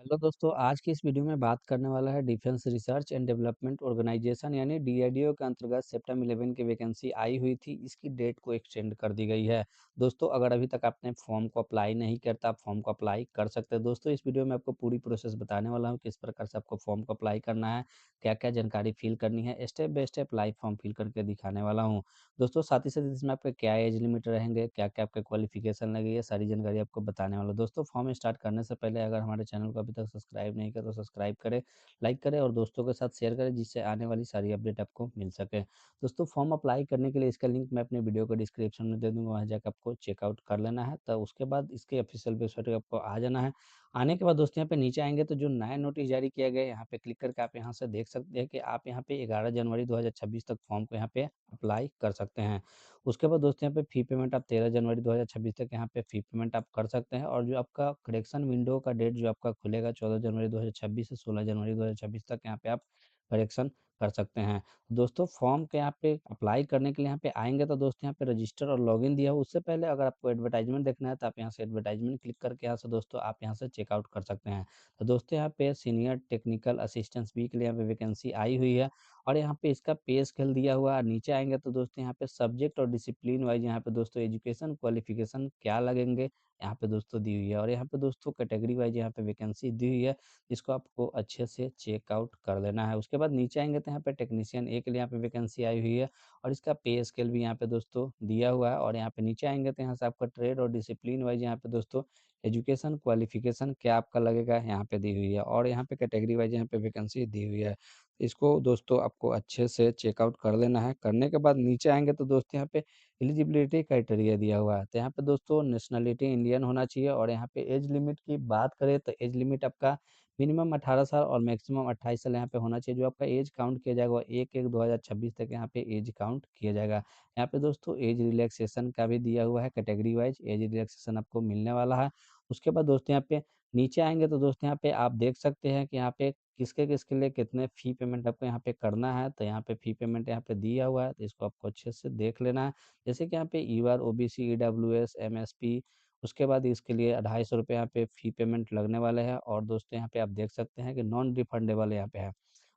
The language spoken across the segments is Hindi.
हेलो दोस्तों, आज की इस वीडियो में बात करने वाला है Defence Research and Development Organisation यानी डीआरडीओ के अंतर्गत सितंबर 11 की वैकेंसी आई हुई थी। इसकी डेट को एक्सटेंड कर दी गई है। दोस्तों, अगर अभी तक आपने फॉर्म को अप्लाई नहीं किया तो आप फॉर्म को अप्लाई कर सकते हैं। दोस्तों, इस वीडियो में आपको पूरी प्रोसेस बताने वाला हूँ, किस प्रकार से आपको फॉर्म को अप्लाई करना है, क्या-क्या जानकारी फिल करनी है, step by step live form fill करके दिखाने वाला हूँ। दोस्तों, साथ ही साथ इसमें आपके क्या एज लिमिट रहेंगे, क्या-क्या आपके क्वालिफिकेशन लगेगी, ये सारी जानकारी आपको बताने वाला हूँ। दोस्तों, फॉर्म स्टार्ट करने से पहले अगर हमारे चैनल को अभी तक सब्सक्राइब नहीं किया तो सब्सक्राइब करें, लाइक करें और दोस्तों के साथ शेयर करें, जिससे आने वाली सारी अपडेट आपको मिल सके। दोस्तों, फॉर्म अप्लाई करने के लिए इसका लिंक मैं अपने वीडियो को डिस्क्रिप्शन में दे दूँगा, वहाँ जाकर आपको चेकआउट कर लेना है। तो उसके बाद इसके ऑफिशियल वेबसाइट पे आपको आ जाना है। आने के बाद दोस्तों यहाँ पे नीचे आएँगे तो जो नया नोटिस जारी किया गया है, यहाँ पे क्लिक करके आप यहाँ से देख सकते हैं कि आप यहाँ पे 11 जनवरी 2026 तक फॉर्म को यहाँ पे अप्लाई कर सकते हैं। उसके बाद दोस्तों यहाँ पे फ़ी पेमेंट आप 13 जनवरी 2026 तक यहाँ पे फ़ी पेमेंट आप कर सकते हैं और जो आपका करेक्शन विंडो का डेट जो आपका खुलेगा 14 जनवरी 2026 से 16 जनवरी 2026 तक यहाँ पे आप करेक्शन कर सकते हैं। दोस्तों, फॉर्म के यहाँ पे अप्लाई करने के लिए यहाँ पे आएँगे तो दोस्तों यहाँ पे रजिस्टर और लॉगिन दिया है। उससे पहले अगर आपको एडवर्टाइज़मेंट देखना है तो आप यहाँ से एडवर्टाइज़मेंट क्लिक करके यहाँ से दोस्तों आप यहाँ से चेकआउट कर सकते हैं। तो दोस्तों यहाँ पे सीनियर टेक्निकल असिस्टेंस बी के लिए यहाँ पे वैकेंसी आई हुई है और यहाँ पे इसका पे स्केल दिया हुआ है। नीचे आएँगे तो दोस्तों यहाँ पे सब्जेक्ट और डिसिप्लिन वाइज़ यहाँ पे दोस्तों एजुकेशन क्वालिफ़िकेशन क्या लगेंगे, यहाँ पे दोस्तों दी हुई है और यहाँ पे दोस्तों कैटेगरी वाइज़ यहाँ पे वैकेंसी दी हुई है, जिसको आपको अच्छे से चेकआउट कर लेना है। उसके बाद नीचे आएँगे तो यहाँ पे टेक्नीशियन ए के लिए यहाँ पे वैकेंसी आई हुई है और इसका पे स्केल भी यहाँ पे दोस्तों दिया हुआ है और यहाँ पे नीचे आएँगे तो यहाँ से आपका ट्रेड और डिसिप्लिन वाइज़ यहाँ पे दोस्तों एजुकेशन क्वालिफ़िकेशन क्या आपका लगेगा, यहाँ पे दी हुई है और यहाँ पे कैटेगरी वाइज़ यहाँ पे वैकेंसी दी हुई है। इसको दोस्तों आपको अच्छे से चेकआउट कर लेना है। करने के बाद नीचे आएँगे तो दोस्तों यहाँ पे एलिजिबिलिटी क्राइटेरिया दिया हुआ है। तो यहाँ पे दोस्तों नेशनैलिटी इंडियन होना चाहिए और यहाँ पे एज लिमिट की बात करें तो एज लिमिट आपका मिनिमम 18 साल और मैक्सिमम 28 साल यहाँ पे होना चाहिए। जो आपका एज काउंट किया जाएगा वो 1/1/2026 तक यहाँ पे एज काउंट किया जाएगा। यहाँ पे दोस्तों एज रिलैक्सेशन का भी दिया हुआ है कैटेगरी वाइज़ एज रिलैक्सेशन आपको मिलने वाला है। उसके बाद दोस्तों यहाँ पे नीचे आएँगे तो दोस्तों यहाँ पे आप देख सकते हैं कि यहाँ पे किसके-किसके लिए कितने फ़ी पेमेंट आपको यहाँ पे करना है, तो यहाँ पे फ़ी पेमेंट यहाँ पे दिया हुआ है, तो इसको आपको अच्छे से देख लेना है। जैसे कि यहाँ पे ईआर, ओबीसी, ईडब्ल्यूएस, एमएसपी उसके बाद इसके लिए ₹250 यहाँ पे फ़ी पेमेंट लगने वाले हैं और दोस्तों यहाँ पे आप देख सकते हैं कि नॉन रिफंडेबल यहाँ पे है।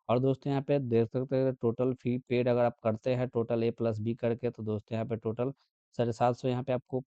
और दोस्तों यहाँ पे देख सकते हैं टोटल फ़ी पेड अगर आप करते हैं टोटल ए प्लस बी करके तो दोस्तों यहाँ पे टोटल 750 यहाँ पे आपको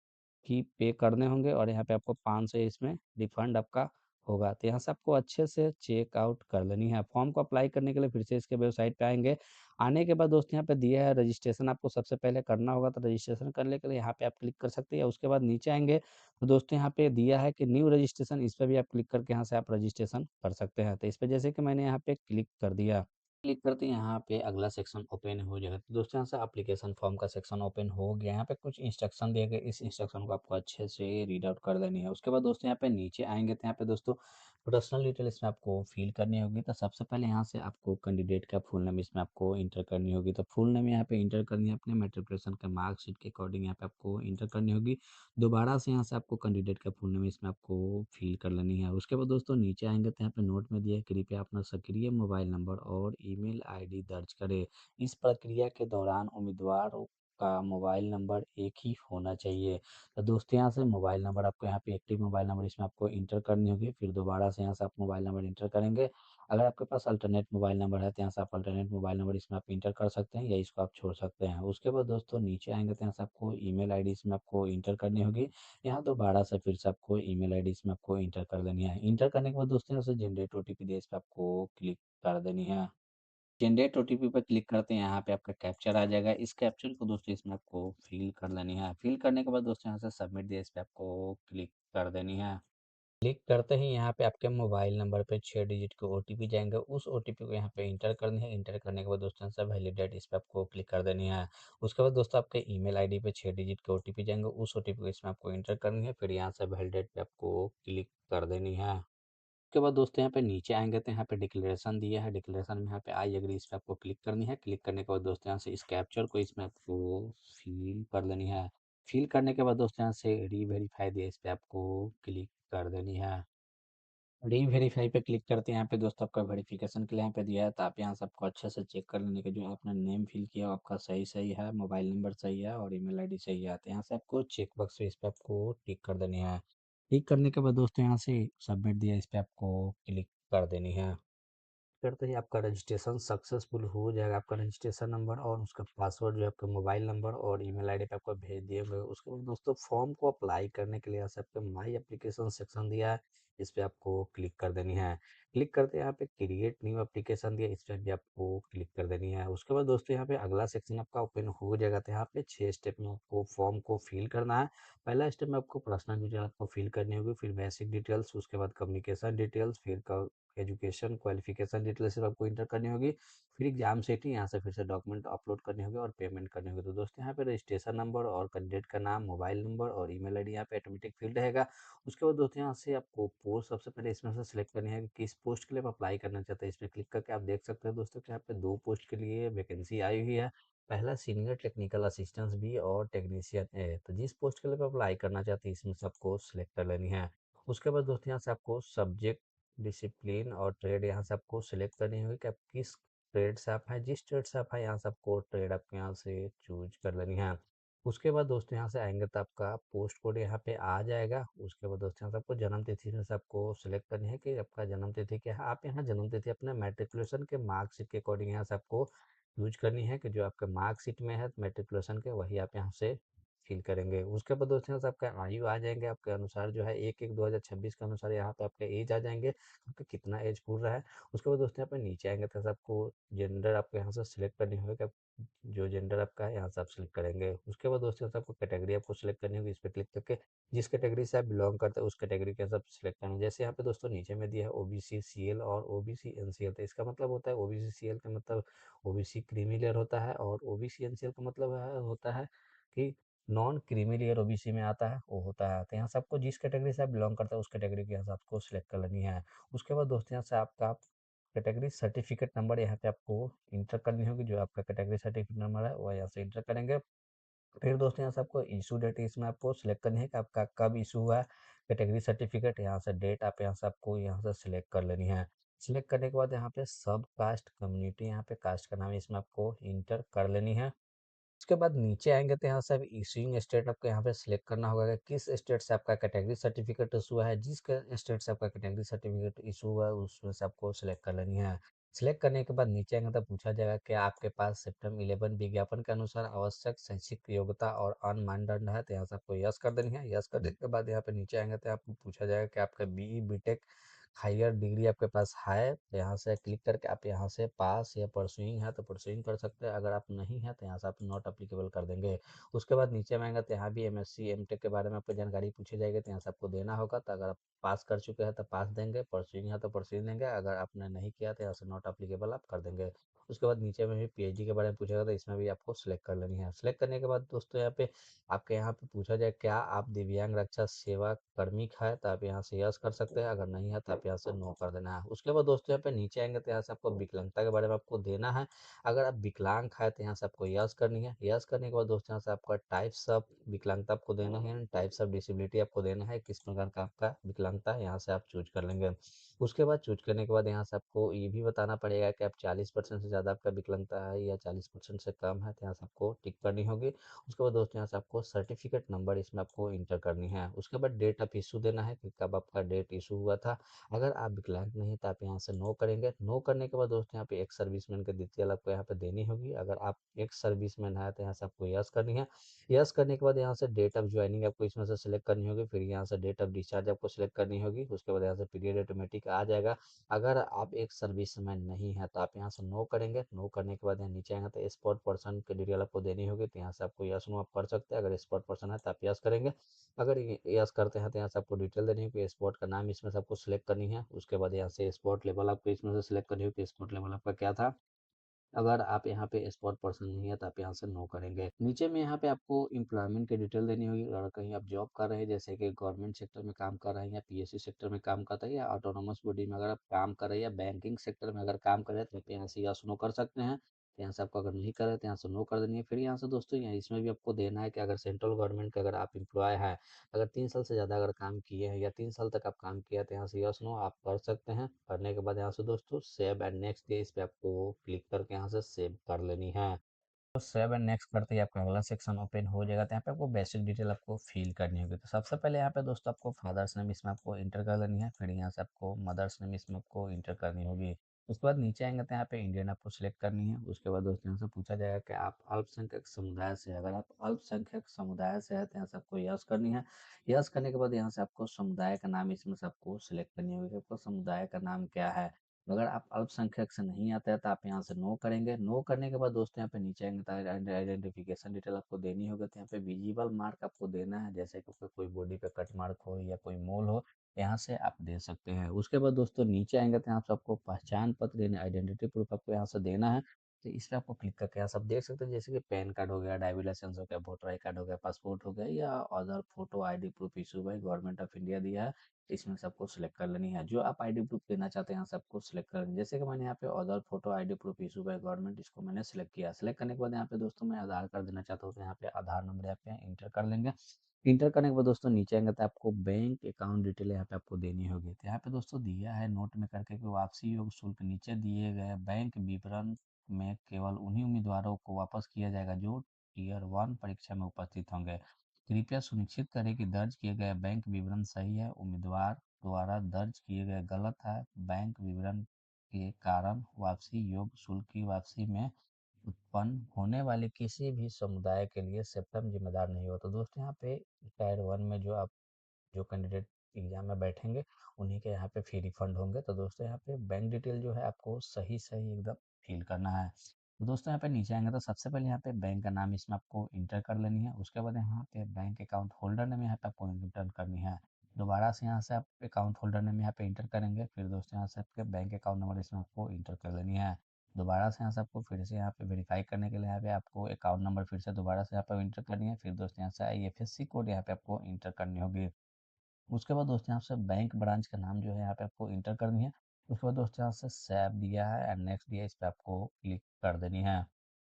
फ़ी पे करने होंगे और यहाँ पे आपको 500 इसमें रिफंड आपका होगा। तो यहाँ से आपको अच्छे से चेक आउट कर लेनी है। फॉर्म को अप्लाई करने के लिए फिर से इसके वेबसाइट पे आएँगे। आने के बाद दोस्तों यहाँ पे दिया है रजिस्ट्रेशन आपको सबसे पहले करना होगा तो रजिस्ट्रेशन करने के लिए यहाँ पे आप क्लिक कर सकते हैं। उसके बाद नीचे आएँगे तो दोस्तों यहाँ पे दिया है कि न्यू रजिस्ट्रेशन इस पे भी आप क्लिक करके यहाँ से आप रजिस्ट्रेशन कर सकते हैं। तो इस पे जैसे कि मैंने यहाँ पे क्लिक कर दिया। क्लिक करते ही यहाँ पे अगला सेक्शन ओपन हो जाएगा। तो दोस्तों यहाँ से एप्लीकेशन फॉर्म का सेक्शन ओपन हो गया। यहाँ पे कुछ इंस्ट्रक्शन दिए गए, इस इंस्ट्रक्शन को आपको अच्छे से रीड आउट कर लेनी है। उसके बाद दोस्तों यहाँ पे नीचे आएँगे तो यहाँ पे दोस्तों पर्सनल डिटेल इसमें आपको फिल करनी होगी। तो सबसे पहले यहाँ से आपको कैंडिडेट का फुल नेम इसमें आपको इंटर करनी होगी। तो फुल नेम यहाँ पे इंटर करनी है अपने मैट्रिकुलेशन के मार्कशीट के अकॉर्डिंग यहाँ पे आपको इंटर करनी होगी। दोबारा से यहाँ से आपको कैंडिडेट का फुल नेम इसमें आपको फिल कर लेनी है। उसके बाद दोस्तों नीचे आएँगे तो यहाँ पे नोट में दिया है कृपया अपना सक्रिय मोबाइल नंबर और ईमेल आईडी दर्ज करें। इस प्रक्रिया के दौरान उम्मीदवारों का मोबाइल नंबर एक ही होना चाहिए। तो दोस्तों यहाँ से मोबाइल नंबर आपको यहाँ पे एक्टिव मोबाइल नंबर इसमें आपको इंटर करनी होगी। फिर दोबारा से यहाँ से आप मोबाइल नंबर इंटर करेंगे। अगर आपके पास अल्टरनेट मोबाइल नंबर है तो यहाँ से आप अल्टरनेट मोबाइल नंबर इसमें आप इंटर कर सकते हैं या इसको आप छोड़ सकते हैं। उसके बाद दोस्तों नीचे आएँगे तो यहाँ से आपको ईमेल आईडी इसमें आपको इंटर करनी होगी। यहाँ दोबारा से फिर से आपको ईमेल आईडी इसमें आपको इंटर कर देनी है। इंटर करने के बाद दोस्तों यहाँ से जनरेट ओटीपी दिया इस पे आपको क्लिक कर देनी है। जनरेट ओटीपी पे क्लिक करते हैं, यहाँ पे आपका कैप्चर आ जाएगा। इस कैप्चर को दोस्तों इसमें आपको फ़िल कर लेनी है। फ़िल करने के बाद दोस्तों यहाँ से सबमिट दिया इस पे आपको क्लिक कर देनी है। क्लिक करते ही यहाँ पे आपके मोबाइल नंबर पे 6 डिजिट के ओटीपी जाएँगे, उस ओटीपी को यहाँ पे इंटर करनी है। इंटर करने के बाद दोस्तों यहाँ से वैलिडेट इस पे आपको क्लिक कर देनी है। उसके बाद दोस्तों आपके ईमेल आईडी पे 6 डिजिट के ओटीपी जाएँगे, उस ओटीपी को इसमें आपको इंटर करनी है। फिर यहाँ से वैलिडेट पे आपको क्लिक कर देनी है। उसके बाद दोस्तों यहाँ पे नीचे आएँगे तो यहाँ पे डिक्लेरेशन दिया है, डिक्लेरेशन में यहाँ पे आई एग्री इस पे आपको क्लिक करनी है। क्लिक करने के बाद दोस्तों यहाँ से इस कैप्चर को इसमें आपको फ़िल कर लेनी है। फ़िल करने के बाद दोस्तों यहाँ से री-वेरीफ़ाई दिया इस पे आपको क्लिक कर देनी है। री-वेरीफ़ाई पे क्लिक करते हैं, यहाँ पे दोस्तों आपका वेरिफ़िकेशन के लिए यहाँ पे दिया है, तो आप यहाँ से आपको अच्छे से चेक कर लेंगे कि जो आपने नेम फ़िल किया वो आपका सही-सही है, मोबाइल नंबर सही है और ईमेल आईडी सही है। तो यहाँ से आपको चेक बॉक्स पे इस पे आपको टिक कर देनी है। क्लिक करने के बाद दोस्तों यहाँ से सबमिट दिया, इस पे आपको क्लिक कर देनी है। करते ही आपका रजिस्ट्रेशन सक्सेसफुल हो जाएगा। आपका रजिस्ट्रेशन नंबर और उसका पासवर्ड जो है आपका मोबाइल नंबर और ईमेल आईडी पे आपको भेज दिए हुए। उसके बाद दोस्तों फॉर्म को अप्लाई करने के लिए यहाँ से आपको माई एप्लीकेशन सेक्शन दिया है, इस पे आपको क्लिक कर देनी है। क्लिक करते यहाँ पे क्रिएट न्यू एप्लीकेशन दिया, इस पे भी आपको क्लिक कर देनी है। उसके बाद दोस्तों यहाँ पे अगला सेक्शन आपका ओपन हो जाएगा। तो यहाँ पे 6 स्टेप में आपको फॉर्म को फिल करना है। पहला स्टेप में आपको पर्सनल डिटेल आपको फिल करनी होगी, फिर बेसिक डिटेल्स, उसके बाद कम्युनिकेशन डिटेल्स, फिर एजुकेशन क्वालिफिकेशन डिटेल सिर्फ आपको इंटर करनी होगी, फिर एग्जाम सेटिंग, यहाँ से फिर से डॉक्यूमेंट अपलोड करने होंगे और पेमेंट करनी होगी। तो दोस्तों यहाँ पे रजिस्ट्रेशन नंबर और कैंडिडेट का नाम, मोबाइल नंबर और ईमेल आईडी यहाँ पे ऑटोमेटिक फील्ड रहेगा। उसके बाद दोस्तों यहाँ से आपको पोस्ट सबसे पहले इसमें से सिलेक्ट करनी है कि किस पोस्ट के लिए आप अप्लाई करना चाहते हैं। इसमें क्लिक करके आप देख सकते हैं दोस्तों कि यहाँ पे 2 पोस्ट के लिए वैकेंसी आई हुई है। पहला सीनियर टेक्निकल असिस्टेंस बी और टेक्नीशियन ए। तो जिस पोस्ट के लिए आप अप्लाई करना चाहते हैं इसमें से आपको सिलेक्ट कर लेनी है। उसके बाद दोस्तों यहाँ से आपको सब्जेक्ट, डिसिप्लिन और ट्रेड यहाँ से आपको सिलेक्ट करनी होगी कि आप किस ट्रेड से आप हैं। जिस ट्रेड से आप हैं यहाँ से आपको ट्रेड आपके यहाँ से चूज कर लेनी है। उसके बाद दोस्तों यहाँ से आएंगे तो आपका पोस्ट कोड यहाँ पे आ जाएगा। उसके बाद दोस्तों यहाँ से आपको जन्म तिथि में से आपको सिलेक्ट करनी है कि आपका जन्म तिथि क्या है। आप यहाँ जन्म तिथि अपने मेट्रिकुलेशन के मार्कशीट के अकॉर्डिंग यहाँ से आपको यूज करनी है कि जो आपके मार्कशीट में है मेट्रिकुलेशन के, वही आप यहाँ से फिल करेंगे। उसके बाद दोस्तों यहाँ से आपका आयु आ जाएंगे आपके अनुसार, जो है 1/1/2026 के अनुसार यहाँ पे आपका एज आ जाएंगे, आपका कितना एज पूर रहा है। उसके बाद दोस्तों यहाँ पे नीचे आएंगे तो आपको जेंडर आपको यहाँ से सिलेक्ट करनी होगी कि आप जो जेंडर आपका है यहाँ से आप सिलेक्ट करेंगे। उसके बाद दोस्तों यहाँ से आपको कैटेगरी आपको सिलेक्ट करनी होगी, इस पे क्लिक करके जिस कैटेगरी से आप बिलोंग करते हैं उस कैटेगरी के हिसाब से सिलेक्ट करना है। जैसे यहाँ पे दोस्तों नीचे में दिया है ओबीसी सीएल और ओबीसी एनसीएल। तो इसका मतलब होता है ओबीसी सीएल का मतलब ओबीसी क्रीमी लेयर होता है और ओबीसी एनसीएल का मतलब होता है कि नॉन क्रीमी लेयर ओबीसी में आता है, वो होता है। तो यहाँ से आपको जिस कैटेगरी से आप बिलोंग करते हैं उस कैटेगरी के हिसाब आपको सिलेक्ट कर लेनी है। उसके बाद दोस्तों यहाँ से आपका कैटेगरी सर्टिफिकेट नंबर यहाँ पे आपको इंटर करनी होगी, जो आपका कैटेगरी सर्टिफिकेट नंबर है वो यहाँ से इंटर करेंगे। फिर दोस्तों यहाँ से आपको इशू डेट इसमें आपको सिलेक्ट करनी है कि आपका कब इशू हुआ है कैटेगरी सर्टिफिकेट। यहाँ से डेट आप यहाँ से आपको यहाँ से सिलेक्ट कर लेनी है। सिलेक्ट करने के बाद यहाँ पे सब कास्ट कम्युनिटी, यहाँ पे कास्ट का नाम इसमें आपको इंटर कर लेनी है। उसके बाद नीचे आएँगे तो यहाँ से अब इश्यूइंग स्टेट आपको यहाँ पे सिलेक्ट करना होगा कि किस स्टेट से आपका कैटेगरी सर्टिफिकेट इशू हुआ है। जिस स्टेट से आपका कैटेगरी सर्टिफिकेट इशू हुआ है उसमें से आपको सिलेक्ट कर लेनी है। सिलेक्ट करने के बाद नीचे आएँगे तो पूछा जाएगा कि आपके पास सेप्टेम्बर 11 विज्ञापन के अनुसार आवश्यक शैक्षिक योग्यता और अन्य मानदंड है। तो यहाँ से आपको यस कर देनी है। यस करने के बाद यहाँ पे नीचे आएँगे तो आपको पूछा जाएगा कि आपका बीई बीटेक हायर डिग्री आपके पास है। तो यहाँ से क्लिक करके आप यहाँ से पास या परसुइंग है तो परसुइंग कर सकते हैं। अगर आप नहीं है तो यहाँ से आप नॉट अप्लीकेबल कर देंगे। उसके बाद नीचे में आएंगे तो यहाँ भी एमएससी एमटेक के बारे में आपको जानकारी पूछी जाएगी, तो यहाँ से आपको देना होगा। तो अगर आप पास कर चुके हैं तो पास देंगे, परसुइंग है तो परसुइंग देंगे, अगर आपने नहीं किया तो यहाँ से नॉट अप्लीकेबल आप कर देंगे। उसके बाद नीचे में भी पीएचडी के बारे में पूछेगा तो इसमें भी आपको सिलेक्ट कर लेनी है। सिलेक्ट करने के बाद दोस्तों यहाँ पे आपके यहाँ पे पूछा जाए क्या आप दिव्यांग रक्षा सेवा कर्मी है, तो आप यहाँ से यस कर सकते हैं, अगर नहीं है तो आप यहाँ से नो कर देना है। उसके बाद दोस्तों यहाँ पे नीचे आएंगे तो यहाँ से आपको विकलांगता के बारे में आपको देना है। अगर आप विकलांग है तो यहाँ से आपको यस करनी है। यस करने के बाद दोस्तों यहाँ से आपका टाइप्स ऑफ विकलांगता आपको देना है, टाइप्स ऑफ डिसेबिलिटी आपको देना है, किस प्रकार का आपका विकलांगता है यहाँ से आप चूज कर लेंगे। उसके बाद चूज करने के बाद यहाँ से आपको ये भी बताना पड़ेगा कि आप 40% से ज़्यादा आपका विकलांगता है या 40% से कम है, तो यहाँ से आपको टिक करनी होगी। उसके बाद दोस्तों यहाँ से आपको सर्टिफिकेट नंबर इसमें आपको इंटर करनी है। उसके बाद डेट ऑफ इशू देना है कि कब आपका डेट इशू हुआ था। अगर आप विकलांग नहीं तो आप यहाँ से नो करेंगे। नो करने के बाद दोस्तों यहाँ पे एक सर्विसमैन की डिटेल आपको यहाँ पे देनी होगी। अगर आप एक सर्विसमैन है तो यहाँ से आपको यस करनी है। यस करने के बाद यहाँ से डेट ऑफ ज्वाइनिंग आपको इसमें से सिलेक्ट करनी होगी, फिर यहाँ से डेट ऑफ डिस्चार्ज आपको सिलेक्ट करनी होगी। उसके बाद यहाँ से पीरियड ऑटोमेटिक आ जाएगा। अगर आप एक सर्विसमैन नहीं है तो आप यहाँ से नो करेंगे। नो करने के बाद यहाँ नीचे आएंगे तो स्पॉट पर्सन की डिटेल आपको देनी होगी, तो यहाँ से आपको यस नो आप कर सकते हैं। अगर स्पॉट पर्सन है तो आप यस करेंगे। अगर यस करते हैं तो यहाँ से आपको डिटेल देनी होगी, स्पॉट का नाम इसमें से आपको सिलेक्ट करनी है। उसके बाद यहाँ से स्पॉट लेवल आपको इसमें से सिलेक्ट करनी होगी, स्पॉट लेवल आपका क्या था। अगर आप यहाँ पे स्पॉट पर्सन नहीं है तो आप यहाँ से नो करेंगे। नीचे में यहाँ पे आपको एम्प्लॉयमेंट की डिटेल देनी होगी। अगर कहीं आप जॉब कर रहे हैं जैसे कि गवर्नमेंट सेक्टर में काम कर रहे हैं या पीएसयू सेक्टर में काम करते हैं या ऑटोनोमस बॉडी में अगर आप काम कर रहे हैं या बैंकिंग सेक्टर में अगर काम कर रहे हैं तो आप यहाँ से यस नो कर सकते हैं। तो यहाँ से आपको अगर नहीं कर रहे तो यहाँ से नो कर देनी है। फिर यहाँ से दोस्तों यहाँ इसमें भी आपको देना है कि अगर सेंट्रल गवर्नमेंट का अगर आप एम्प्लॉय है, अगर 3 साल से ज़्यादा अगर काम किए हैं या 3 साल तक आप काम किया तो यहाँ से यस नो आप कर सकते हैं। करने के बाद यहाँ से दोस्तों सेव एंड नेक्स्ट डे इस पे आपको क्लिक करके यहाँ से सेव कर लेनी है। तो सेव एंड नेक्स्ट करते ही आपका अगला सेक्शन ओपन हो जाएगा। तो यहाँ पे आपको बेसिक डिटेल आपको फिल करनी होगी। तो सबसे पहले यहाँ पे दोस्तों आपको फादर्स नेम इसमें आपको इंटर कर लेनी है। फिर यहाँ से आपको मदर्स नेम इसमें आपको इंटर करनी होगी। उसके बाद नीचे आएंगे तो यहाँ पे इंडियन आपको सिलेक्ट करनी है। उसके बाद दोस्तों यहाँ से पूछा जाएगा कि आप अल्पसंख्यक समुदाय से हैं। अगर आप अल्पसंख्यक समुदाय से है तो यहाँ से आपको यस करनी है। यस करने के बाद यहाँ से आपको समुदाय का नाम इसमें से आपको सिलेक्ट करनी होगी कि आपको समुदाय का नाम क्या है। अगर आप अल्पसंख्यक से नहीं आता है तो आप यहाँ से नो करेंगे। नो करने के बाद दोस्तों यहाँ पे नीचे आएंगे तो आइडेंटिफिकेशन डिटेल आपको देनी होगी। तो यहाँ पे विजिबल मार्क आपको देना है, जैसे कि कोई बॉडी पे कट मार्क हो या कोई मोल हो, यहाँ से आप दे सकते हैं। उसके बाद दोस्तों नीचे आएंगे तो यहाँ पे आपको पहचान पत्र यानी आइडेंटिटी प्रूफ आपको यहाँ से देना है। तो इस पे आपको क्लिक करके यहाँ सब देख सकते हैं, जैसे कि पैन कार्ड हो गया, ड्राइविंग लाइसेंस हो गया, वोटर आई कार्ड हो गया, पासपोर्ट हो गया या other photo ID proof issue by government of India दिया है। इसमें सबको सिलेक्ट कर लेनी है। जो आप आईडी प्रूफ देना चाहते हैं यहाँ सबको सिलेक्ट कर लेनी है। जैसे कि मैंने यहाँ पे other photo ID proof issue by government, इसको मैंने सिलेक्ट किया। सिलेक्ट करने के बाद यहाँ पे दोस्तों मैं आधार कार्ड देना चाहता हूँ, तो यहाँ पे आधार नंबर यहाँ पे इंटर कर लेंगे। इंटर करने के बाद दोस्तों नीचे आएंगे तो आपको बैंक अकाउंट डिटेल यहाँ पे आपको देनी होगी। तो यहाँ पे दोस्तों दिया है नोट में करके कि वापसी योग्य शुल्क नीचे दिए गए बैंक विवरण में केवल उन्हीं उम्मीदवारों को वापस किया जाएगा जो टियर 1 परीक्षा में उपस्थित होंगे। कृपया सुनिश्चित करें कि दर्ज किए गए बैंक विवरण सही है। उम्मीदवार द्वारा दर्ज किए गए गलत है बैंक विवरण के कारण वापसी योग्य शुल्क की वापसी में उत्पन्न होने वाले किसी भी समुदाय के लिए स्वयं जिम्मेदार नहीं होता। दोस्तों यहाँ पे टायर 1 में जो कैंडिडेट एग्जाम में बैठेंगे उन्हीं के यहाँ पे फी रिफंड होंगे। तो दोस्तों यहाँ पे बैंक डिटेल जो है आपको सही सही एकदम फिल करना है। तो दोस्तों यहाँ पे नीचे आएंगे तो सबसे पहले यहाँ पे बैंक का नाम इसमें आपको इंटर कर लेनी है। उसके बाद यहाँ पे बैंक अकाउंट होल्डर नेम यहाँ पे आपको इंटर करनी है। दोबारा से यहाँ से आप अकाउंट होल्डर नेम यहाँ पे इंटर करेंगे। फिर दोस्तों यहाँ से आपके बैंक अकाउंट नंबर इसमें आपको इंटर कर लेनी है। दोबारा से यहाँ से आपको फिर से यहाँ पे वेरीफाई करने के लिए यहाँ पे आपको अकाउंट नंबर फिर से दोबारा से यहाँ पे इंटर करनी है। फिर दोस्तों यहाँ से आईएफएससी कोड यहाँ पे आपको इंटर करनी होगी। उसके बाद दोस्तों यहाँ से बैंक ब्रांच का नाम जो है यहाँ पे आपको इंटर करनी है। उसके बाद दोस्तों यहाँ से सेव दिया है एंड नेक्स्ट दिया है, इस पे आपको क्लिक कर देनी है।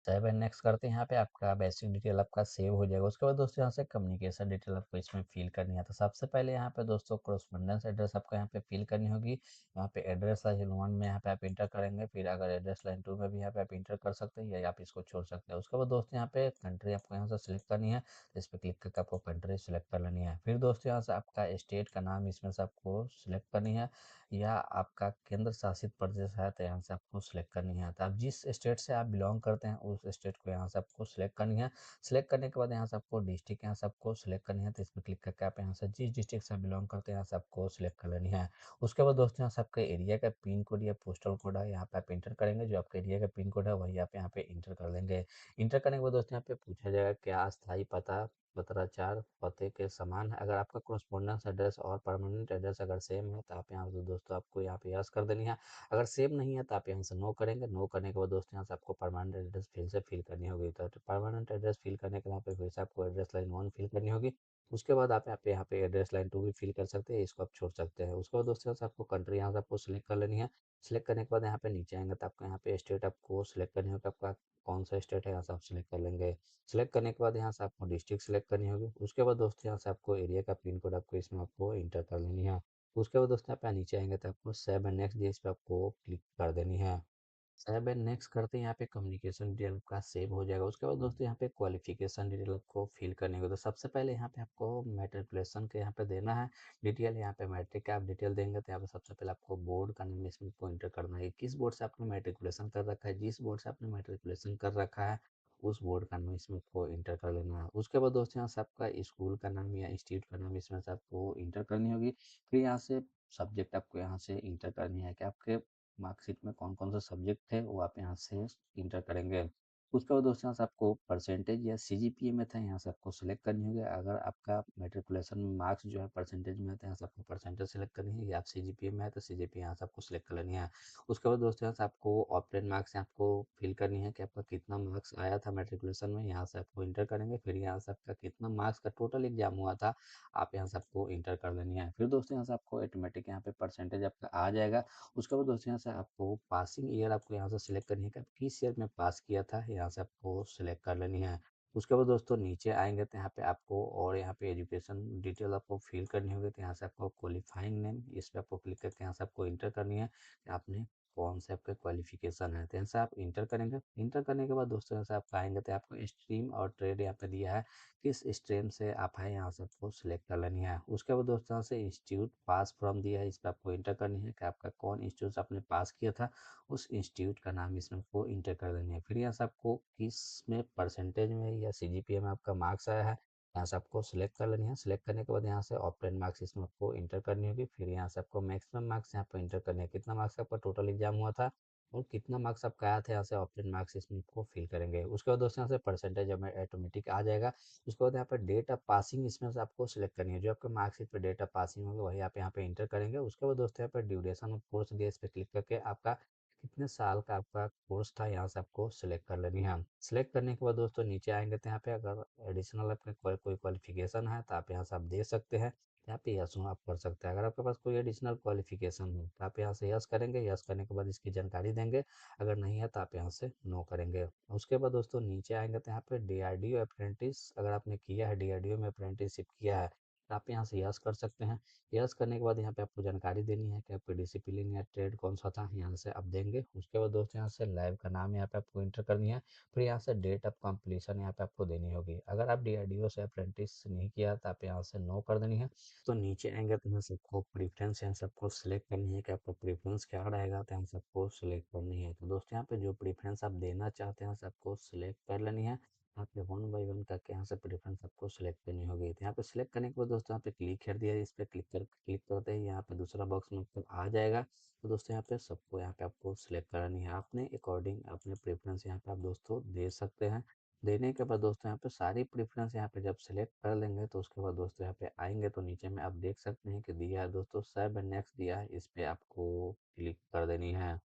सेव एंड नेक्स्ट करते हैं। यहाँ पे आपका बेसिक डिटेल आपका सेव हो जाएगा। उसके बाद दोस्तों यहाँ से कम्युनिकेशन डिटेल आपको इसमें फिल करनी है। तो सबसे पहले यहाँ पे दोस्तों कोरस्पोंडेंस एड्रेस आपको यहाँ पे फिल करनी होगी। यहाँ पे एड्रेस लाइन 1 में यहाँ पे आप इंटर करेंगे। फिर अगर एड्रेस लाइन 2 में भी यहाँ पे आप इंटर कर सकते हैं या आप इसको छोड़ सकते हैं। उसके बाद दोस्तों यहाँ पे कंट्री आपको यहाँ से सिलेक्ट करनी है। इस पर क्लिक करके आपको कंट्री सिलेक्ट कर लेनी है। फिर दोस्तों यहाँ से आपका स्टेट का नाम इसमें से आपको सिलेक्ट करनी है या आपका केंद्र शासित प्रदेश है तो यहाँ से आपको सिलेक्ट करनी है। तो आप जिस स्टेट से आप बिलोंग करते हैं उस स्टेट को यहाँ से आपको सिलेक्ट करनी है। सिलेक्ट करने के बाद यहाँ से आपको डिस्ट्रिक्ट यहाँ से आपको सिलेक्ट करनी है। तो इस पर क्लिक करके आप यहाँ से जिस डिस्ट्रिक्ट से बिलोंग करते हैं यहाँ से आपको सिलेक्ट कर लेनी है। उसके बाद दोस्तों यहाँ से आपके एरिया का पिन कोड या पोस्टल कोड है यहाँ पे आप इंटर करेंगे। जो आपका एरिया का पिन कोड है वही आप यहाँ पे इंटर कर लेंगे। इंटर करने के बाद दोस्तों यहाँ पे पूछा जाएगा क्या अस्थायी पता पत्राचार पते के समान है। अगर आपका कोरस्पोंडेंस एड्रेस और परमानेंट एड्रेस अगर सेम है तो आप यहाँ से दोस्तों आपको यहाँ पे यस कर देनी है। अगर सेम नहीं है तो आप यहाँ से नो करेंगे। नो करने के बाद दोस्तों यहाँ से आपको परमानेंट एड्रेस फिर से फिल करनी होगी। तो परमानेंट एड्रेस फिल करने के लिए यहाँ पे फिर से आपको एड्रेस लाइन 1 फिल करनी होगी। उसके बाद आप यहाँ पे एड्रेस लाइन 2 भी फिल कर सकते हैं, इसको आप छोड़ सकते हैं। उसके बाद दोस्तों यहाँ से आपको कंट्री यहाँ से आपको सिलेक्ट कर लेनी है। सिलेक्ट करने के बाद यहाँ पे नीचे आएंगे तो आपको यहाँ पे स्टेट आपको सिलेक्ट करनी होगी। आपका कौन सा स्टेट है यहाँ से आप सिलेक्ट कर लेंगे। सिलेक्ट करने के बाद यहाँ से आपको डिस्ट्रिक्ट सिलेक्ट करनी होगी। उसके बाद दोस्तों यहाँ से आपको एरिया का पिन कोड आपको इसमें आपको इंटर कर लेनी है। उसके बाद दोस्तों आप नीचे आएंगे तो आपको सेव एंड नेक्स्ट इस पे आपको क्लिक कर देनी है। सेव एंड नेक्स्ट करते हैं। यहाँ पे कम्युनिकेशन डिटेल आपका सेव हो जाएगा। उसके बाद दोस्तों यहाँ पे क्वालिफिकेशन डिटेल आपको फिल करनी होगी। तो सबसे पहले यहाँ पे आपको मैट्रिकुलेशन के यहाँ पे देना है डिटेल। यहाँ पे मैट्रिक का आप डिटेल देंगे तो यहाँ पे सबसे पहले आपको बोर्ड का नाम इसमें आपको इंटर करना है। किस बोर्ड से आपने मैट्रिकुलेशन कर रखा है, जिस बोर्ड से आपने मैट्रिकुलेशन कर रखा है उस बोर्ड का नाम इसमें आपको इंटर कर लेना है। उसके बाद दोस्तों यहाँ से आपका स्कूल का नाम या इंस्टीट्यूट का नाम इसमें से आपको इंटर करनी होगी। फिर यहाँ से सब्जेक्ट आपको यहाँ से इंटर करनी है कि आपके मार्कशीट में कौन कौन से सब्जेक्ट थे वो आप यहाँ से इंटर करेंगे। उसके बाद दोस्तों यहाँ से आपको परसेंटेज या सीजीपीए में था यहाँ से आपको सिलेक्ट करनी होगी। अगर आपका मैट्रिकुलेशन मार्क्स जो है परसेंटेज में है तो यहाँ से आपको परसेंटेज सिलेक्ट करनी है, या आप सीजीपीए में है तो सीजीपीए यहाँ से आपको सिलेक्ट कर लेनी है। उसके बाद दोस्तों यहाँ से आपको ऑप्टेन मार्क्स आपको फिल करनी है कि आपका कितना मार्क्स आया था मैट्रिकुलेशन में, यहाँ से आपको इंटर करेंगे। फिर यहाँ से आपका कितना मार्क्स का टोटल एग्जाम हुआ था आप यहाँ से आपको इंटर कर लेनी है। फिर दोस्तों यहाँ से आपको ऑटोमेटिक यहाँ पे परसेंटेज आपका आ जाएगा। उसके बाद दोस्तों यहाँ से आपको पासिंग ईयर आपको यहाँ से सिलेक्ट करनी है कि आप किस ईयर में पास किया था, यहाँ से आपको सिलेक्ट कर लेनी है। उसके बाद दोस्तों नीचे आएंगे तो यहाँ पे आपको और यहाँ पे एजुकेशन डिटेल आपको फिल करनी होगी। तो यहाँ से आपको क्वालिफाइंग नेम इस पे आपको क्लिक करके यहाँ से आपको इंटर करनी है कि आपने कौन से आपके क्वालिफिकेशन है, तो यहाँ से आप इंटर करेंगे। इंटर करने के बाद दोस्तों यहाँ से आप आएँगे तो आपको स्ट्रीम और ट्रेड यहाँ पे दिया है, किस स्ट्रीम से आप हैं यहाँ से आपको सिलेक्ट कर लेनी है। उसके बाद दोस्तों यहाँ से इंस्टीट्यूट पास फ्रॉम दिया है, इस पे आपको इंटर करनी है कि आपका कौन इंस्टीट्यूट से आपने पास किया था, उस इंस्टीट्यूट का नाम इसमें आपको इंटर कर देनी है। फिर यहाँ से आपको किस में परसेंटेज में या सीजीपीए में आपका मार्क्स आया है, यहाँ से आपको सिलेक्ट कर लेनी है। सिलेक्ट करने के बाद यहाँ से ऑप्टेन मार्क्स इसमें आपको इंटर करनी होगी। फिर यहाँ से आपको मैक्सिमम मार्क्स यहाँ पर इंटर करने हैं, कितना मार्क्स आपका टोटल एग्जाम हुआ था और कितना मार्क्स आपका आया था, यहाँ से ऑप्टेन मार्क्स इसमें आपको फिल करेंगे। उसके बाद दोस्तों यहाँ से परसेंटेज हमें ऑटोमेटिक आ जाएगा। उसके बाद यहाँ पर डेट ऑफ पासिंग इसमें से आपको सिलेक्ट करनी है, जो आपके मार्कशीट पे डेट ऑफ पासिंग होगा वही आप यहाँ पे इंटर करेंगे। उसके बाद दोस्तों यहाँ पे ड्यूरेशन ऑफ कोर्स दिया, इस पे क्लिक करके आपका कितने साल का आपका कोर्स था यहाँ से आपको सिलेक्ट कर लेनी है। सिलेक्ट करने के बाद दोस्तों नीचे आएंगे तो यहाँ पे अगर एडिशनल आपके कोई क्वालिफिकेशन है तो आप यहाँ से आप दे सकते हैं, यहाँ पे यस नो आप कर सकते हैं। अगर आपके पास कोई एडिशनल क्वालिफिकेशन हो तो आप यहाँ से यस करेंगे, यस करने के बाद इसकी जानकारी देंगे। अगर नहीं है तो आप यहाँ से नो करेंगे। उसके बाद दोस्तों नीचे आएंगे तो यहाँ पे डीआरडीओ अप्रेंटिस अगर आपने किया है, डीआरडीओ में अप्रेंटिसशिप किया है तो आप यहाँ से यस कर सकते हैं। यस करने के बाद यहाँ पे आपको जानकारी देनी है कि आपकी डिसिप्लिन या ट्रेड कौन सा था, यहाँ से आप देंगे। उसके बाद दोस्तों यहाँ से लैब का नाम यहाँ पे आपको इंटर करनी है। फिर यहाँ से डेट ऑफ कंप्लीशन यहाँ पे आपको देनी होगी। अगर आप डीआरडीओ से अप्रेंटिस नहीं किया तो आप यहाँ से नो कर देनी है। तो नीचे आएंगे तो यहाँ सबको प्रेफरेंस यहाँ सबको सिलेक्ट करनी है कि आपका प्रेफरेंस क्या रहेगा, तो यहाँ सबको सिलेक्ट करनी है। तो दोस्तों यहाँ पे जो प्रेफरेंस आप देना चाहते हैं सबको सिलेक्ट कर लेनी है। यहाँ पे वन बाई वन करके यहाँ से प्रेफरेंस आपको सिलेक्ट करनी होगी। तो यहाँ पे सिलेक्ट करने के बाद दोस्तों यहाँ पे क्लिक कर दिया है, इस पे क्लिक करते ही यहाँ पे दूसरा बॉक्स में आपको आ जाएगा। तो दोस्तों यहाँ पे सबको यहाँ पे आपको सिलेक्ट करनी है, अपने अकॉर्डिंग अपने प्रेफरेंस यहाँ पे आप दोस्तों दे सकते हैं। देने के बाद दोस्तों यहाँ पे सारी प्रेफरेंस यहाँ पे जब सिलेक्ट कर लेंगे तो उसके बाद दोस्तों यहाँ पे आएंगे तो नीचे में आप देख सकते हैं कि दिया है दोस्तों सेव एंड नेक्स्ट दिया है, इस पे आपको क्लिक कर देनी है।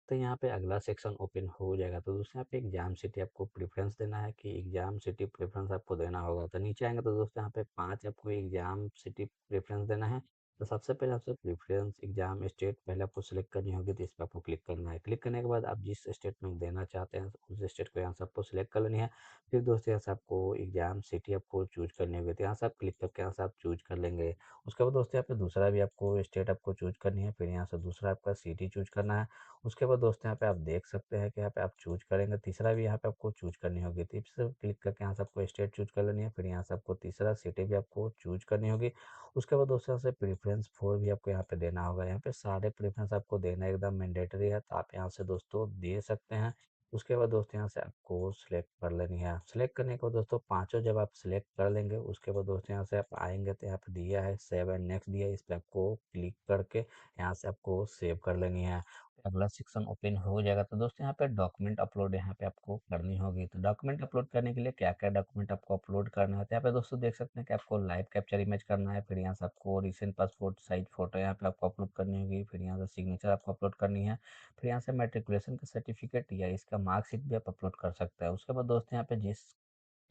तो यहाँ पे अगला सेक्शन ओपन हो जाएगा। तो दोस्तों यहाँ पे एग्जाम सिटी आपको प्रेफरेंस देना है कि एग्जाम सिटी प्रेफरेंस आपको देना होगा। तो नीचे आएंगे तो दोस्तों यहाँ पे 5 आपको एग्जाम सिटी प्रेफरेंस देना है। तो सबसे पहले आपसे प्रेफरेंस एग्जाम स्टेट पहले आपको सिलेक्ट करनी होगी, तो इस पर आपको क्लिक करना है। क्लिक करने के बाद आप जिस स्टेट में देना चाहते हैं उस स्टेट को यहाँ से आपको सिलेक्ट कर लेनी है। फिर दोस्तों यहाँ से आपको एग्जाम सिटी आपको चूज करनी होगी, तो यहाँ से आप क्लिक करके यहाँ से आप चूज कर लेंगे। उसके बाद दोस्तों यहाँ पे दूसरा भी आपको स्टेट आपको चूज करनी है, फिर यहाँ से दूसरा आपका सिटी चूज करना है। उसके बाद दोस्तों यहाँ पे आप देख सकते हैं कि यहाँ पे आप चूज करेंगे, तीसरा भी यहाँ पे आपको चूज करनी होगी। टिप्स क्लिक करके यहाँ से आपको स्टेट चूज कर लेनी है, फिर यहाँ से आपको तीसरा सिटी भी आपको चूज करनी होगी। उसके बाद दोस्तों यहाँ से प्रेफरेंस 4 भी आपको यहाँ पे देना होगा। यहाँ पे सारे प्रेफरेंस आपको देना एकदम मैंडेटरी है, तो आप यहाँ से दोस्तों दे सकते हैं। उसके बाद दोस्तों यहाँ से आपको सिलेक्ट कर लेनी है। सिलेक्ट करने के बाद दोस्तों पांचों जब आप सिलेक्ट कर लेंगे उसके बाद दोस्तों यहाँ से आप आएंगे तो यहाँ पे दिया है सेव एंड नेक्स्ट दिया है, इस पे आपको क्लिक करके यहाँ से आपको सेव कर लेनी है। अगला सेक्शन ओपन हो जाएगा। तो दोस्तों यहाँ पे डॉक्यूमेंट अपलोड यहाँ पे आपको करनी होगी। तो डॉक्यूमेंट अपलोड करने के लिए क्या क्या डॉक्यूमेंट आपको अपलोड करना है, तो यहाँ पे दोस्तों देख सकते हैं कि आपको लाइव कैप्चर इमेज करना है। फिर यहाँ से आपको रिसेंट पासपोर्ट साइज फोटो यहाँ पे आपको अपलोड करनी होगी। फिर यहाँ से सिग्नेचर आपको अपलोड करनी है। फिर यहाँ से मेट्रिकुलेशन का सर्टिफिकेट या इसका मार्कशीट भी आप अपलोड कर सकते हैं। उसके बाद दोस्तों यहाँ पे जिस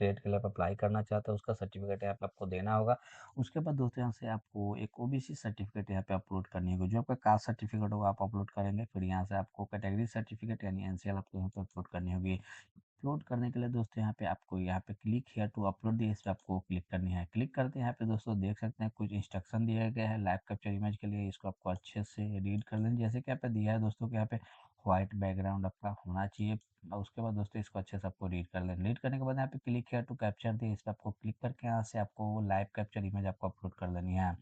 ट्रेड के लिए आप अप्लाई करना चाहते हैं उसका सर्टिफिकेट यहाँ पे आपको देना होगा। उसके बाद दोस्तों यहाँ से आपको एक ओबीसी सर्टिफिकेट यहाँ पे अपलोड करनी होगी, जो आपका कास्ट सर्टिफिकेट होगा आप अपलोड करेंगे। फिर यहाँ से आपको कैटेगरी सर्टिफिकेट यानी एनसीएल आपको यहाँ पे अपलोड करनी होगी। अपलोड करने के लिए दोस्तों यहाँ पे क्लिक हियर टू अपलोड दी, इस पे आपको क्लिक करनी है। क्लिक करते हैं यहाँ पे दोस्तों देख सकते हैं कुछ इंस्ट्रक्शन दिया गया है लाइव कैप्चर इमेज के लिए, इसको आपको अच्छे से रीड कर लें। जैसे कि यहाँ पे दिया है दोस्तों कि यहाँ पे व्हाइट बैकग्राउंड आपका होना चाहिए। और उसके बाद दोस्तों इसको अच्छे से आपको रीड कर लें। रीड करने के बाद यहाँ पे क्लिक हियर टू कैप्चर दी, इस पे आपको क्लिक करके यहाँ से आपको लाइव कैप्चर इमेज आपको अपलोड कर लेनी है।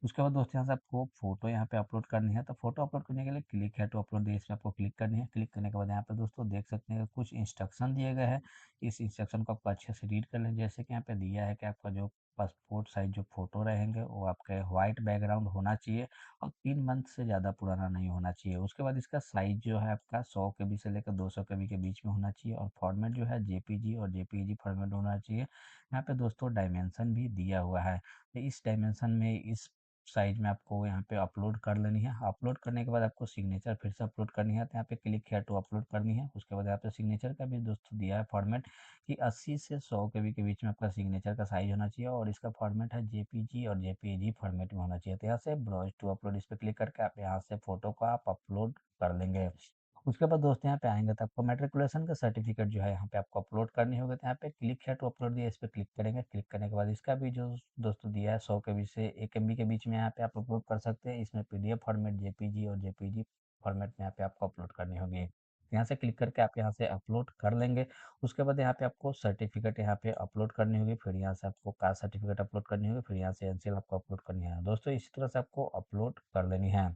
उसके बाद दोस्तों यहाँ से आपको फोटो यहाँ पे अपलोड करनी है। तो फोटो अपलोड करने के लिए क्लिक है टू अपलोड दी, इस पे आपको क्लिक करनी है। क्लिक करने के बाद यहाँ पे दोस्तों देख सकते हैं कि कुछ इंस्ट्रक्शन दिए गए हैं, इस इंस्ट्रक्शन को आपको अच्छे से रीड कर लें। जैसे कि यहाँ पे दिया है कि आपका जो पासपोर्ट साइज जो फोटो रहेंगे वो आपके व्हाइट बैकग्राउंड होना चाहिए और 3 मंथ से ज़्यादा पुराना नहीं होना चाहिए। उसके बाद इसका साइज जो है आपका 100 KB से लेकर 200 KB के बीच में होना चाहिए और फॉर्मेट जो है जेपीजी और जेपीईजी फॉर्मेट होना चाहिए। यहाँ पे दोस्तों डायमेंशन भी दिया हुआ है, तो इस डायमेंशन में इस साइज में आपको यहाँ पे अपलोड कर लेनी है। अपलोड करने के बाद आपको सिग्नेचर फिर से अपलोड करनी है, तो यहाँ पे क्लिक किया टू अपलोड करनी है। उसके बाद यहाँ पे सिग्नेचर का भी दोस्तों दिया है फॉर्मेट कि 80 से 100 KB के बीच में आपका सिग्नेचर का साइज होना चाहिए और इसका फॉर्मेट है जेपीजी और जेपीईजी फॉर्मेट में होना चाहिए। तो यहाँ से ब्राउज टू अपलोड इस पे क्लिक करके आप यहाँ से फोटो को आप अपलोड कर लेंगे। उसके बाद दोस्तों यहाँ पे आएंगे तो आपको मेट्रिकुलेशन का सर्टिफिकेट जो है यहाँ पे आपको अपलोड करनी होगी। तो यहाँ पे क्लिक है टू अपलोड दिया, इस पे क्लिक करेंगे। क्लिक करने के बाद इसका भी जो दोस्तों दिया है 100 KB से 1 MB के बीच में यहाँ पे आप अपलोड कर सकते हैं। इसमें पीडीएफ फॉर्मेट जेपीजी और जेपीजी फॉर्मेट में यहाँ पे आपको अपलोड करनी होगी। यहाँ से क्लिक करके आप यहाँ से अपलोड कर लेंगे। उसके बाद यहाँ पे आपको सर्टिफ़िकेट यहाँ पे अपलोड करनी होगी, फिर यहाँ से आपको कास्ट सर्टिफ़िकेट अपलोड करनी होगी, फिर यहाँ से एनसीएल आपको अपलोड करनी है। दोस्तों इसी तरह से आपको अपलोड कर लेनी है।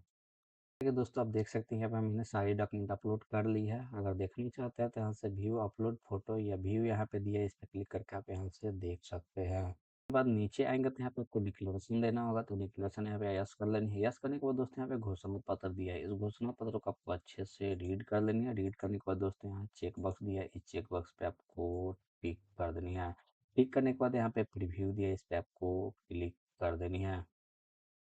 देखिए दोस्तों, आप देख सकते हैं यहाँ पे मैंने सारी डॉक्यूमेंट अपलोड कर ली है। अगर देखनी चाहते हैं तो यहाँ से व्यू अपलोड फोटो या व्यू यहाँ पे दिया है, इस पे क्लिक करके आप यहाँ से देख सकते हैं। उसके बाद नीचे आएंगे तो यहाँ पे आपको डिक्लेरेशन देना होगा, तो डिक्लेरेशन यहाँ पे यस कर लेनी है। यस करने के बाद दोस्तों यहाँ पे घोषणा पत्र दिया है, इस घोषणा पत्र को आपको अच्छे से रीड कर लेनी है। रीड करने के बाद दोस्तों यहाँ चेक बॉक्स दिया है, इस चेक बॉक्स पे आपको टिक कर देनी है। टिक करने के बाद यहाँ पे प्रीव्यू दिया है, इस पे आपको क्लिक कर देनी है।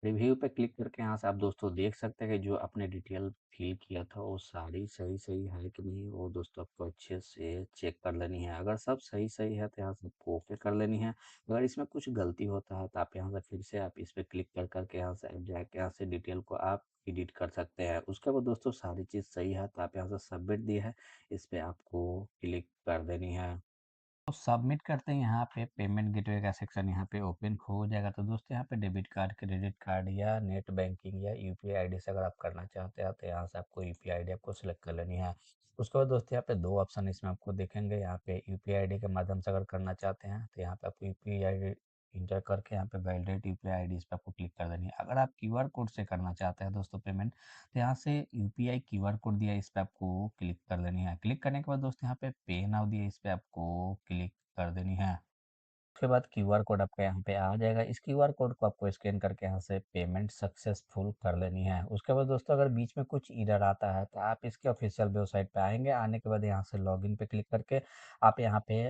रिव्यू पे क्लिक करके यहाँ से आप दोस्तों देख सकते हैं कि जो आपने डिटेल फिल किया था वो सारी सही सही है कि नहीं, वो दोस्तों आपको अच्छे से चेक कर लेनी है। अगर सब सही सही है तो यहाँ से आपको ओके कर लेनी है। अगर इसमें कुछ गलती होता है तो आप यहाँ से फिर से आप इस पे क्लिक कर करके यहाँ से जाके यहाँ से डिटेल को आप एडिट कर सकते हैं। उसके बाद दोस्तों सारी चीज़ सही है तो आप यहाँ से सबमिट दी है, इस पे आपको क्लिक कर देनी है। तो सबमिट करते हैं, यहाँ पे पेमेंट गेटवे का सेक्शन यहाँ पे ओपन हो जाएगा। तो दोस्तों यहाँ पे डेबिट कार्ड, क्रेडिट कार्ड या नेट बैंकिंग या यूपीआई आईडी से अगर आप करना चाहते हैं तो यहाँ से आपको यूपीआई आईडी आपको सिलेक्ट कर लेनी है। उसके बाद दोस्तों यहाँ पे दो ऑप्शन इसमें आपको दिखेंगे। यहाँ पे यूपीआई आईडी के माध्यम से अगर करना चाहते हैं तो यहाँ पे आपको यूपीआई आईडी इंटर करके यहाँ पे वैलिडेट यूपीआई आईडी इस पे आपको क्लिक कर देनी है। अगर आप क्यूआर कोड से करना चाहते हैं दोस्तों पेमेंट, तो यहाँ से यूपीआई क्यूआर कोड दिया है, इस पे आपको क्लिक कर देनी है। क्लिक करने के बाद दोस्तों यहाँ पे पे नाउ दिया है, इस पे आपको क्लिक कर देनी है। उसके बाद क्यूआर कोड आपका यहाँ पे आ जाएगा। इस क्यूआर कोड को आपको स्कैन करके यहाँ से पेमेंट सक्सेसफुल कर लेनी है। उसके बाद दोस्तों अगर बीच में कुछ एरर आता है तो आप इसके ऑफिशियल वेबसाइट पे आएंगे। आने के बाद यहाँ से लॉगिन पे क्लिक करके आप यहाँ पे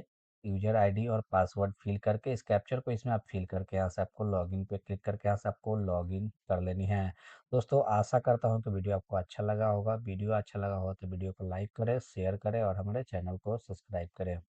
यूजर आईडी और पासवर्ड फिल करके इस कैप्चर को इसमें आप फिल करके यहाँ से आपको लॉगिन पे क्लिक करके यहाँ से आपको लॉगिन कर लेनी है। दोस्तों आशा करता हूँ कि वीडियो आपको अच्छा लगा होगा। वीडियो अच्छा लगा हो तो वीडियो को लाइक करें, शेयर करें और हमारे चैनल को सब्सक्राइब करें।